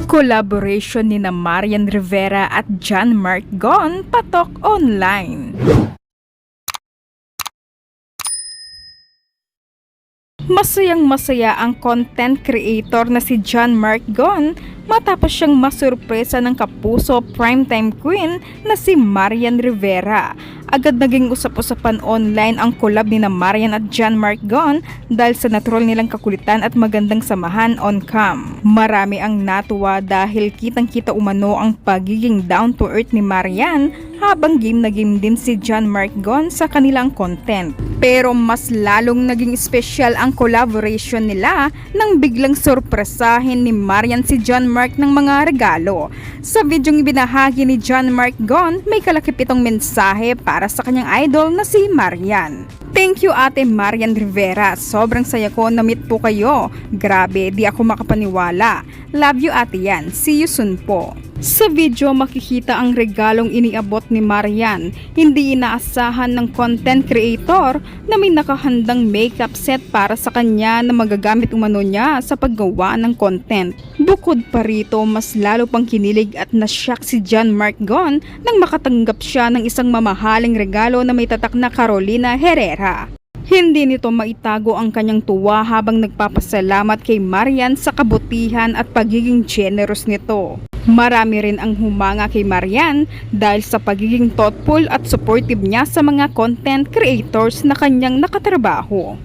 Collaboration ni na Marian Rivera at John Mark Gon patok online. Masayang-masaya ang content creator na si John Mark Gon matapos siyang masurpresa ng kapuso primetime queen na si Marian Rivera. Agad naging usap-usapan online ang collab ni na Marian at John Mark Gon dahil sa natural nilang kakulitan at magandang samahan on cam. Marami ang natuwa dahil kitang-kita umano ang pagiging down to earth ni Marian habang game na game din si John Mark Gon sa kanilang content. Pero mas lalong naging special ang collaboration nila nang biglang sorpresahin ni Marian si John Mark ng mga regalo. Sa videong ibinahagi ni John Mark Gon, may kalakip itong mensahe para sa kanyang idol na si Marian. Thank you Ate Marian Rivera, sobrang saya ko na meet po kayo. Grabe, di ako makapaniwala. Love you Ate Yan, see you soon po. Sa video makikita ang regalong iniabot ni Marian. Hindi inaasahan ng content creator na may nakahandang makeup set para sa kanya na magagamit umano niya sa paggawa ng content. Bukod pa rito, mas lalo pang kinilig at nashock si John Mark Gon nang makatanggap siya ng isang mamahaling regalo na may tatak na Carolina Herrera. Hindi nito maitago ang kanyang tuwa habang nagpapasalamat kay Marian sa kabutihan at pagiging generous nito. Marami rin ang humanga kay Marian dahil sa pagiging thoughtful at supportive niya sa mga content creators na kanyang nakatrabaho.